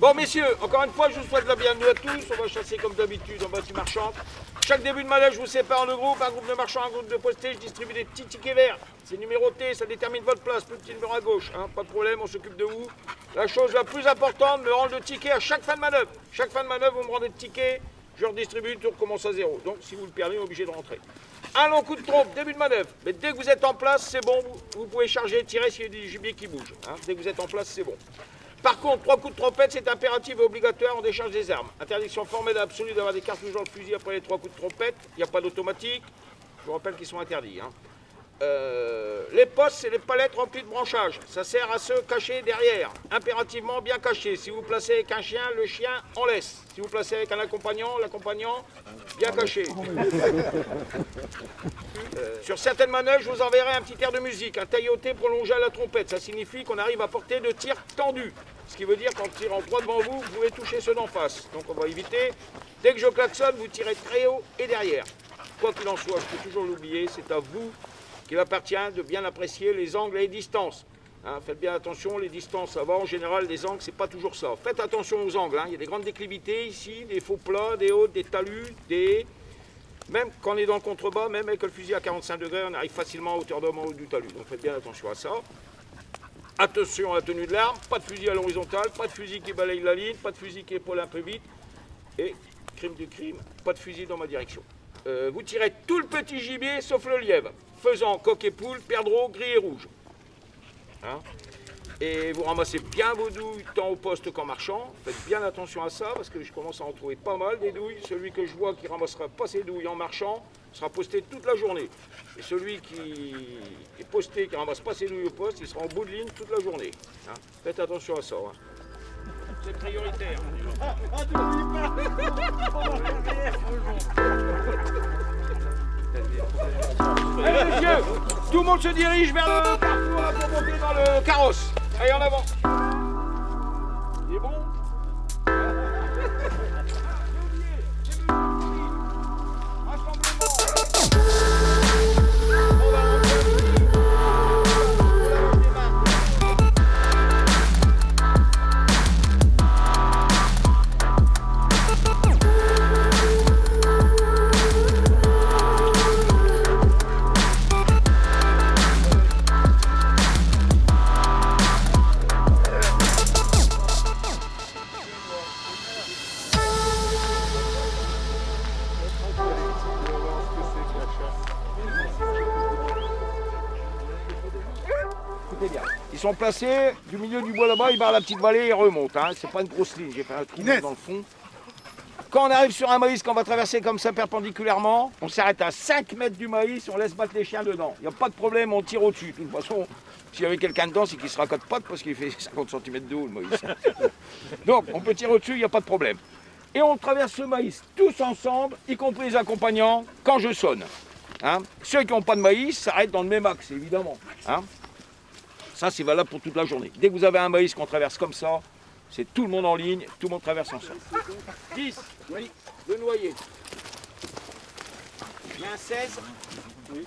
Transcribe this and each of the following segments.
Bon, messieurs, encore une fois, je vous souhaite la bienvenue à tous. On va chasser comme d'habitude en bâtiment marchand. Chaque début de manège, je vous sépare en deux groupes. Un groupe de marchands, un groupe de postés. Je distribue des petits tickets verts. C'est numéroté, ça détermine votre place. Plus petit numéro à gauche. Hein. Pas de problème, on s'occupe de vous. La chose la plus importante, me rendre le ticket à chaque fin de manœuvre. Chaque fin de manœuvre, vous me rendez le ticket. Je redistribue, tout recommence à zéro. Donc, si vous le permettez, obligé de rentrer. Un long coup de trompe, début de manœuvre. Mais dès que vous êtes en place, c'est bon. Vous pouvez charger et tirer s'il y a du gibier qui bouge. Hein. Dès que vous êtes en place, c'est bon. Par contre, 3 coups de trompette, c'est impératif et obligatoire en décharge des armes. Interdiction formelle absolue d'avoir des cartouches dans le fusil après les 3 coups de trompette. Il n'y a pas d'automatique. Je vous rappelle qu'ils sont interdits. Hein. Les postes, c'est les palettes remplies de branchages. Ça sert à se cacher derrière. Impérativement bien caché. Si vous placez avec un chien, le chien en laisse. Si vous placez avec un accompagnant, l'accompagnant bien caché. Sur certaines manœuvres, je vous enverrai un petit air de musique, un tailloté prolongé à la trompette. Ça signifie qu'on arrive à portée de tir tendu. Ce qui veut dire qu'en tirant droit devant vous, vous pouvez toucher ceux d'en face. Donc on va éviter. Dès que je klaxonne, vous tirez très haut et derrière. Quoi qu'il en soit, je peux toujours l'oublier, c'est à vous qu'il appartient de bien apprécier les angles et les distances. Hein, faites bien attention, les distances, ça va. En général, les angles, c'est pas toujours ça. Faites attention aux angles. Hein. Il y a des grandes déclivités ici, des faux plats, des hautes, des talus, des... Même quand on est dans le contrebas, même avec le fusil à 45 degrés, on arrive facilement à hauteur d'homme en haut du talus. Donc faites bien attention à ça. Attention à la tenue de l'arme, pas de fusil à l'horizontale, pas de fusil qui balaye la ligne, pas de fusil qui épaule un peu vite. Et, crime du crime, pas de fusil dans ma direction. Vous tirez tout le petit gibier sauf le lièvre, faisant coq et poule, perdreau, gris et rouge. Hein? Et vous ramassez bien vos douilles tant au poste qu'en marchant. Faites bien attention à ça parce que je commence à en trouver pas mal des douilles. Celui que je vois qui ramassera pas ses douilles en marchant sera posté toute la journée. Et celui qui est posté, qui ramasse pas ses douilles au poste, il sera en bout de ligne toute la journée. Hein? Faites attention à ça. Hein? C'est prioritaire. Allez messieurs, tout le monde se dirige vers le carrefour là, pour monter dans le carrosse. Allez en avant. Il est bon? Ils sont placés du milieu du bois là-bas, ils barrent la petite vallée et remontent. Hein. C'est pas une grosse ligne, j'ai fait un trou dans le fond. Quand on arrive sur un maïs qu'on va traverser comme ça perpendiculairement, on s'arrête à 5 mètres du maïs, on laisse battre les chiens dedans. Il n'y a pas de problème, on tire au-dessus. De toute façon, s'il y avait quelqu'un dedans, c'est qu'il se racote pas parce qu'il fait 50 cm de haut le maïs. Donc on peut tirer au-dessus, il n'y a pas de problème. Et on traverse ce maïs tous ensemble, y compris les accompagnants, quand je sonne. Hein. Ceux qui n'ont pas de maïs s'arrêtent dans le même axe, évidemment. Hein. Ça, c'est valable pour toute la journée. Dès que vous avez un maïs qu'on traverse comme ça, c'est tout le monde en ligne, tout le monde traverse ensemble. 10, oui, le noyer. Il y a un 16. Oui.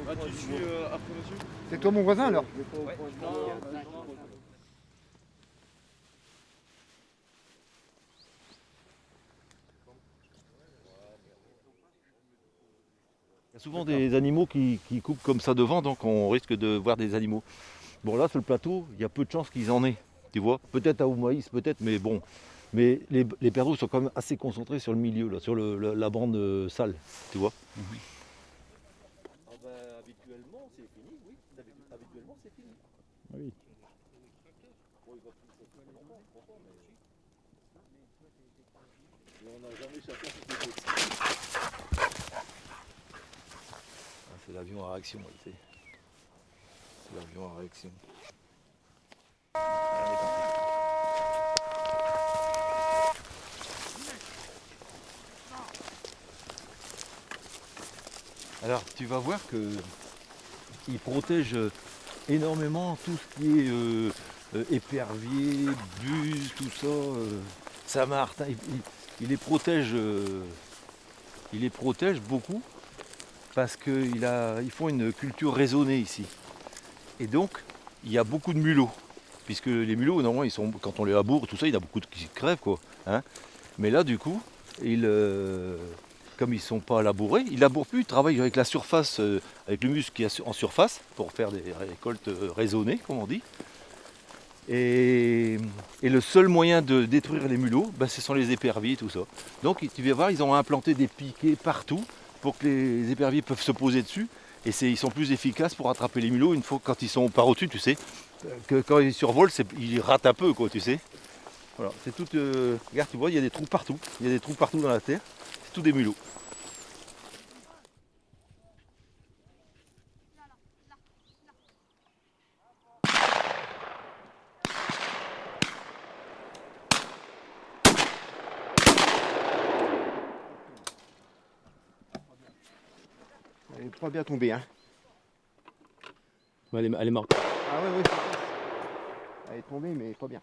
Ah, tu suis après monsieur? C'est toi mon voisin alors? Ouais. Il y a souvent des animaux qui coupent comme ça devant, donc on risque de voir des animaux. Bon là sur le plateau, il y a peu de chances qu'ils en aient, tu vois. Peut-être à Oumaïs, peut-être, mais bon. Mais les perdreaux sont quand même assez concentrés sur le milieu, là, sur la bande sale, tu vois. Habituellement c'est fini, oui. Habituellement c'est fini. Oui. Bon, il va plus longtemps, mais on n'a jamais chacun sur ses côtés. C'est l'avion à réaction, tu sais. C'est l'avion à réaction. Alors, tu vas voir qu'il protège énormément tout ce qui est épervier, buse, tout ça. Saint-Martin, il les protège beaucoup. Parce qu'ils font une culture raisonnée ici. Et donc, il y a beaucoup de mulots. puisque les mulots, normalement, quand on les laboure, tout ça, il y en a beaucoup qui crèvent, quoi. Hein. Mais là, du coup, comme ils ne sont pas labourés, ils ne labourent plus, ils travaillent avec la surface, avec le muscle qui est en surface, pour faire des récoltes raisonnées, comme on dit. Et le seul moyen de détruire les mulots, ce sont les éperviers et tout ça. Donc tu vas voir, ils ont implanté des piquets partout pour que les éperviers peuvent se poser dessus. Et ils sont plus efficaces pour attraper les mulots une fois quand ils sont par au-dessus, tu sais. Que quand ils survolent, ils ratent un peu, quoi, tu sais. Voilà, c'est tout. Regarde, tu vois, il y a des trous partout. Il y a des trous partout dans la terre. C'est tout des mulots. Elle est pas bien tombée, hein. Ouais, elle est morte. Ah ouais, elle est tombée, mais pas bien.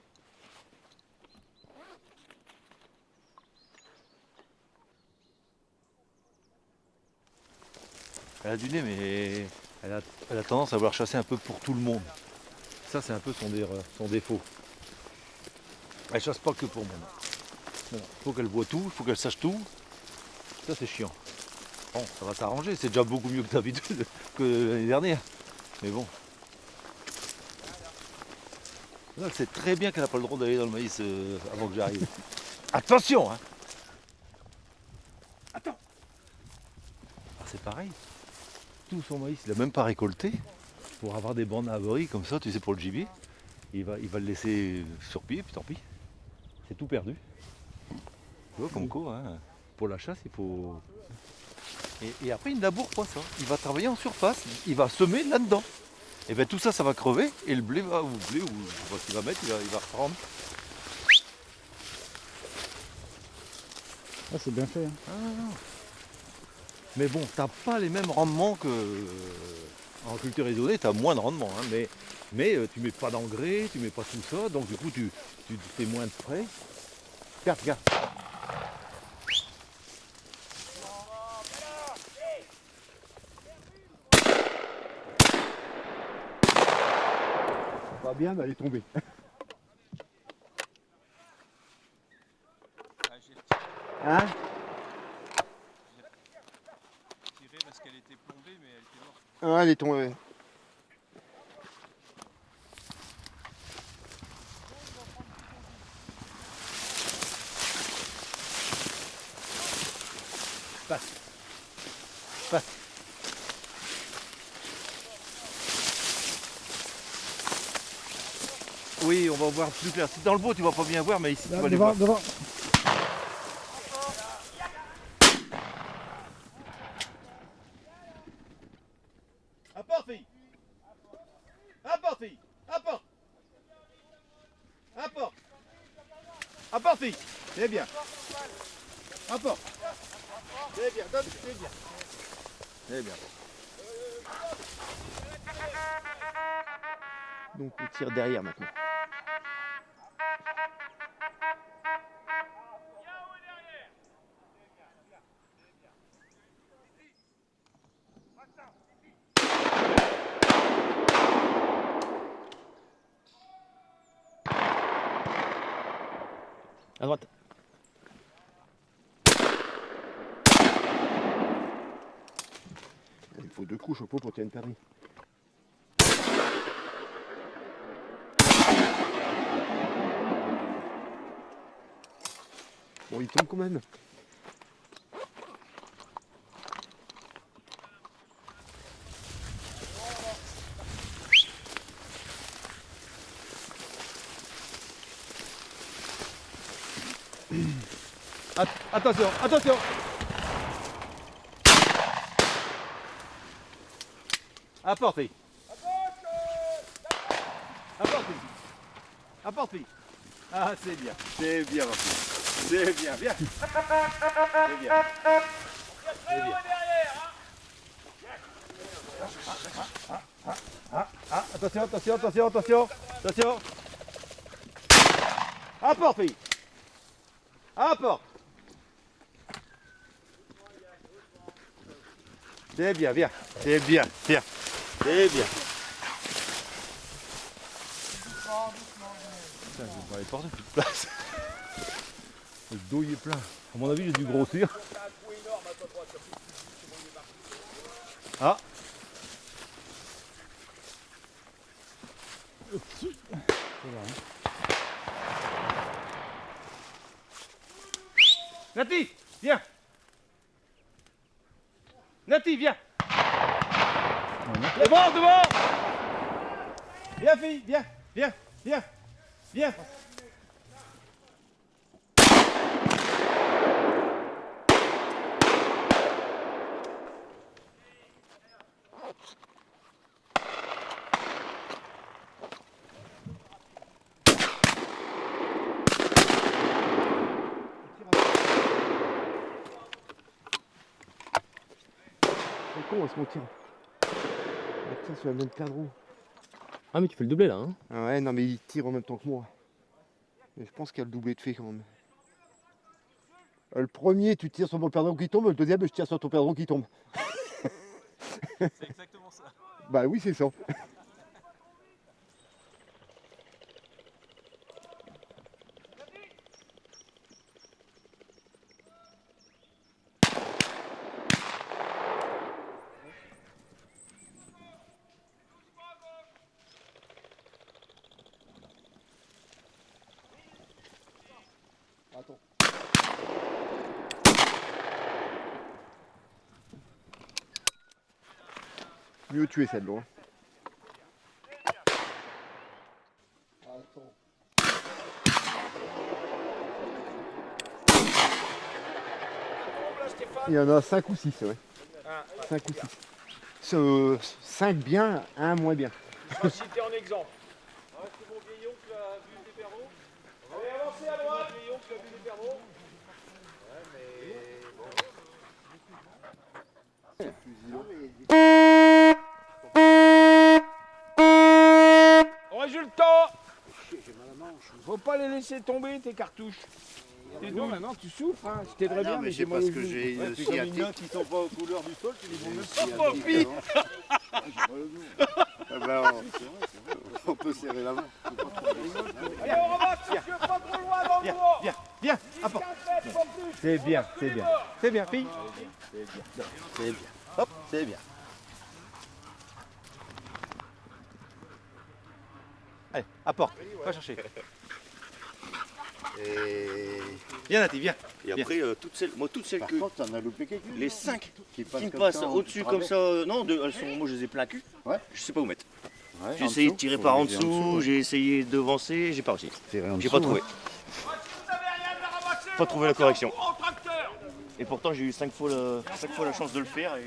Elle a du nez, mais elle a tendance à vouloir chasser un peu pour tout le monde. Ça, c'est un peu son défaut. Elle chasse pas que pour moi. Il faut qu'elle voit tout, il faut qu'elle sache tout. Ça, c'est chiant. Bon, ça va s'arranger, c'est déjà beaucoup mieux que d'habitude, que l'année dernière. Mais bon. Là, elle sait très bien qu'elle n'a pas le droit d'aller dans le maïs avant que j'arrive. Attention, hein. Attends. Ah, c'est pareil. Tout son maïs, il n'a même pas récolté. Pour avoir des bandes abris comme ça, tu sais, pour le gibier. Il va le laisser sur pied, puis tant pis. C'est tout perdu. Tu vois, comme quoi, hein. Pour la chasse, il faut... Et après, il ne laboure pas ça. Il va travailler en surface. Il va semer là-dedans. Et bien tout ça, ça va crever. Et le blé va, ou je sais pas ce qu'il va mettre, il va reprendre. Ah, c'est bien fait. Hein. Ah. Mais bon, t'as pas les mêmes rendements que en culture raisonnée, tu as moins de rendement. Hein, mais tu mets pas d'engrais, tu mets pas tout ça. Donc du coup, tu fais moins de frais. Regarde. Pas bien, mais elle est tombée. Hein? Tiré parce qu'elle était plombée, mais elle était morte. Ah, elle est tombée. Passe. Oui, on va voir plus clair. Dans le beau, tu vas pas bien voir, mais ici, tu vas les voir. Devant. Apporte, fille. Apporte, fille. Apporte, fille. C'est bien. Apporte. C'est bien, donne, c'est bien. C'est bien. Donc on tire derrière maintenant. À droite. Il faut 2 coups chapeau pour tirer une permis. Bon, il tombe quand même. Attention. Apporte, fille. Apporte, fille. Ah, c'est bien, ma fille. C'est bien, viens. C'est bien. Attention. Apporte, fille. Apporte. C'est bien, viens. C'est bien. Putain, je vais pas aller porter toute place. Le dos il est plein. À mon avis, j'ai dû grossir. Ah. Nati, viens. Nati, viens. Devant, devant. Viens fille, viens, viens, viens, viens. C'est con, est-ce qu'on tire? Tiens, sur la même perdreau. Ah mais tu fais le doublé là hein. Ah ouais, non mais il tire en même temps que moi. Et je pense qu'il y a le doublé de fait quand même. Le premier, tu tires sur mon perdreau qui tombe, le deuxième, je tire sur ton perdreau qui tombe. C'est exactement ça. Bah oui, c'est ça. Attends. Mieux tuer celle-là. Hein. Attends. Il y en a 5 ou 6, ouais. 5 ou 6. 5 bien, 1 moins bien. Je vais citer en exemple. C'est mon vieil oncle a vu des perdreaux. Allez, avancez à droite. Mon vieil oncle a vu des perdreaux. Résultat, faut pas les laisser tomber tes cartouches. Tes deux maintenant tu souffres, hein. Je t'aiderais bien, mais c'est parce que j'ai une sciatique. qui sont pas aux couleurs du sol, tu les vois même On peut serrer la main. Allez, on remonte, monsieur, pas trop loin dans le bois. Viens, apporte. C'est bien, c'est bien. C'est bien, fille. C'est bien. Hop, c'est bien. Allez, apporte. Va chercher. Viens, Nati, viens. Et après, toutes celles Par que. contre, t'en as loupé quelques-unes. Les 5 qui qui me comme passent ça, au-dessus en comme ça. travers. Non, elles sont, moi je les ai plein cul. Ouais. Je sais pas où mettre. Ouais, J'ai en essayé de dessous. tirer Faut par en les tirer dessous, ouais. j'ai essayé d'avancer, j'ai pas réussi. Tirer en J'ai dessous, pas trouvé. hein. Si vous avez rien de la ramasser, Pas trouvé la correction. au tracteur. Et pourtant j'ai eu 5 fois la chance de le faire. Et...